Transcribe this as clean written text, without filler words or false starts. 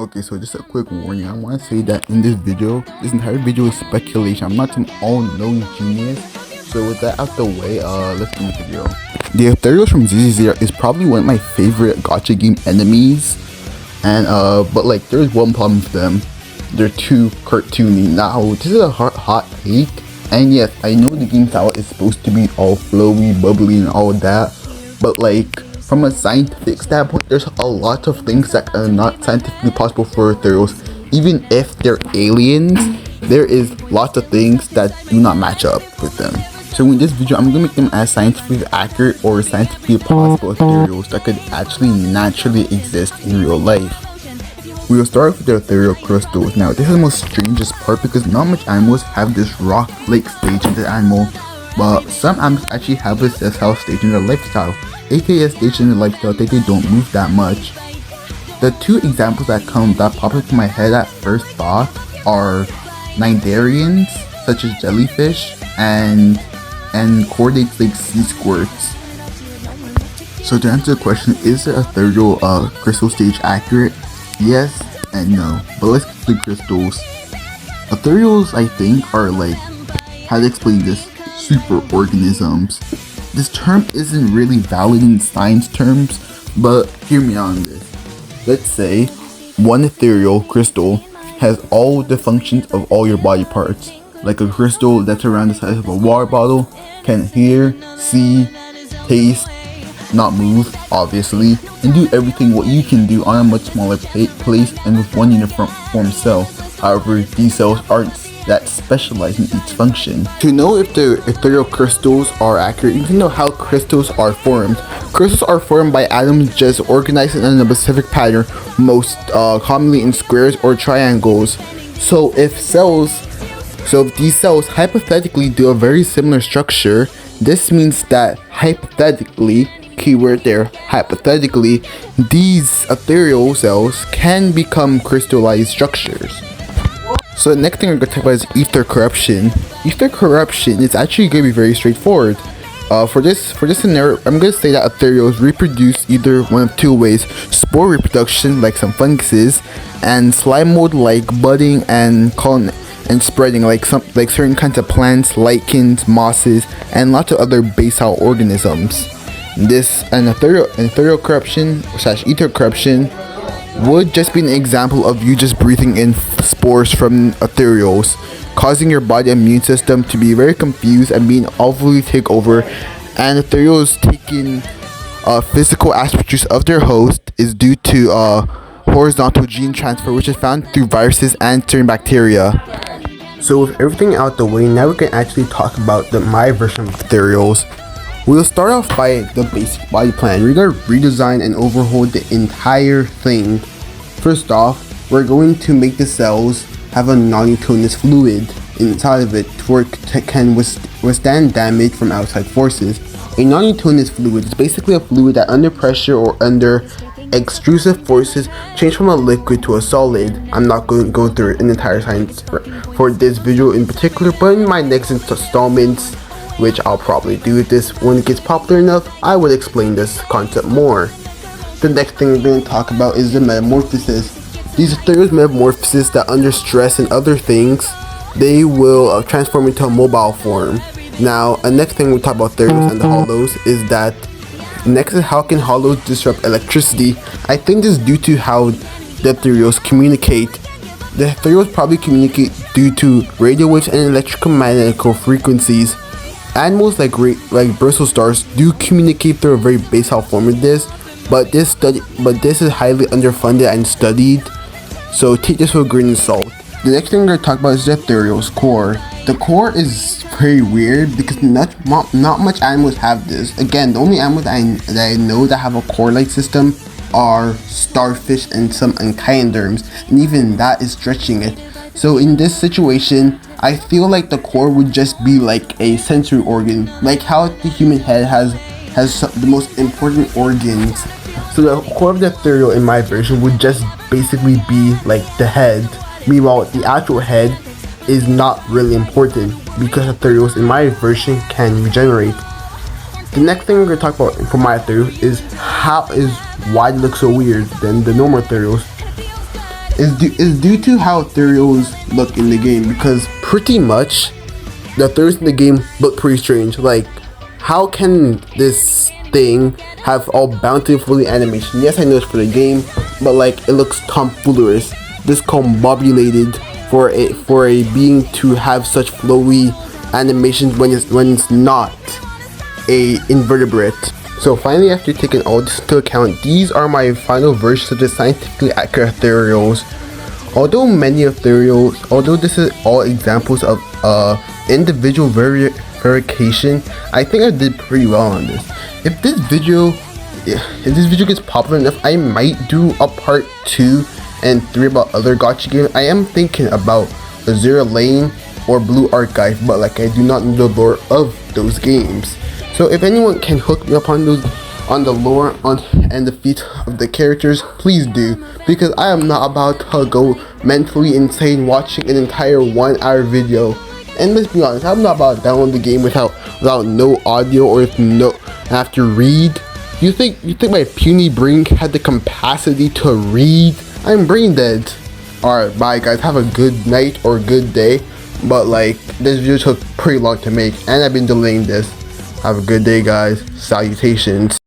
Okay, so just a quick warning. I want to say that in this video, this entire video is speculation. I'm not some all-knowing genius. So with that out the way, let's do the video. The ethereals from ZZZero is probably one of my favorite gacha game enemies. And but like there's one problem with them. They're too cartoony. Now this is a hot take. And yes, I know the game style is supposed to be all flowy, bubbly, and all that. But like, from a scientific standpoint, there's a lot of things that are not scientifically possible for ethereals. Even if they're aliens, there is lots of things that do not match up with them. So in this video, I'm gonna make them as scientifically accurate or scientifically possible ethereals that could actually naturally exist in real life. We will start with the ethereal crystals. Now this is the most strangest part because not much animals have this rock-like stage in the animal, but some animals actually have a sessile stage in their lifestyle, aka a stage in their lifestyle that they don't move that much. The two examples that pop into my head at first thought are cnidarians, such as jellyfish, and chordates like sea squirts. So to answer the question, is the ethereal crystal stage accurate? Yes and no, but let's get to the crystals. Ethereals, I think, are like, how to explain this, super organisms. This term isn't really valid in science terms, but hear me on this. Let's say one ethereal crystal has all the functions of all your body parts. Like a crystal that's around the size of a water bottle, can hear, see, taste, not move, obviously, and do everything what you can do on a much smaller place and with one uniform cell. However, these cells aren't that specialized in each function. To know if the ethereal crystals are accurate, you need to know how crystals are formed. Crystals are formed by atoms just organized in a specific pattern, most commonly in squares or triangles. So if these cells hypothetically do a very similar structure, this means that hypothetically, keyword there, hypothetically, these ethereal cells can become crystallized structures. So the next thing we're going to talk about is ether corruption. Ether corruption is actually going to be very straightforward. For this scenario, I'm going to say that ethereals reproduce either one of two ways: spore reproduction, like some funguses, and slime mold, like budding and spreading, like certain kinds of plants, lichens, mosses, and lots of other basal organisms. Ethereal corruption / ether corruption would just be an example of you just breathing in spores from ethereals, causing your body immune system to be very confused and being overly take over, and ethereals taking physical attributes of their host is due to horizontal gene transfer, which is found through viruses and certain bacteria. So with everything out the way, now we can actually talk about my version of ethereals. We'll start off by the basic body plan. We're going to redesign and overhaul the entire thing. First off, we're going to make the cells have a non-nitrogenous fluid inside of it where it can withstand damage from outside forces. A non-nitrogenous fluid is basically a fluid that under pressure or under extrusive forces change from a liquid to a solid. I'm not going to go through an entire science for this video in particular, but in my next installments, which I'll probably do with this when it gets popular enough, I would explain this concept more. The next thing we're going to talk about is the metamorphosis. These ethereal metamorphosis that under stress and other things, they will transform into a mobile form. Now, the next thing we talk about ethereals and the hollows is that next is how can hollows disrupt electricity. I think this is due to how the ethereals communicate. The ethereals probably communicate due to radio waves and electromagnetic frequencies. Animals like Brussels stars do communicate through a very basal form of this, but this is highly underfunded and studied, so take this with a grain of salt. The next thing we're going to talk about is the ethereal's core. The core is very weird because not much animals have this. Again, the only animals that I know that have a core-like system are starfish and some echinoderms, and even that is stretching it. So in this situation, I feel like the core would just be like a sensory organ, like how the human head has the most important organs. So the core of the ethereal in my version would just basically be like the head. Meanwhile, the actual head is not really important because ethereals in my version can regenerate. The next thing we're going to talk about for my ethereals is why they look so weird than the normal ethereals. is due to how ethereals look in the game, because pretty much the ethereals in the game look pretty strange. Like, how can this thing have all bountifully animation? Yes, I know it's for the game, but like, it looks tomfoolerish, discombobulated for a being to have such flowy animations when it's not a invertebrate. So finally, after taking all this into account, these are my final versions of the scientifically accurate ethereals. Although this is all examples of individual verification, I think I did pretty well on this. If this video gets popular enough, I might do a part 2 and 3 about other gacha games. I am thinking about Azure Lane or Blue Archive, but like, I do not know the lore of those games. So if anyone can hook me up on the lore and the feats of the characters, please do, because I am not about to go mentally insane watching an entire 1 hour video. And let's be honest, I'm not about to download the game without no audio, or if no, I have to read. You think my puny brain had the capacity to read? I'm brain dead. Alright, bye guys, have a good night or good day. But like, this video took pretty long to make, and I've been delaying this. Have a good day guys, salutations.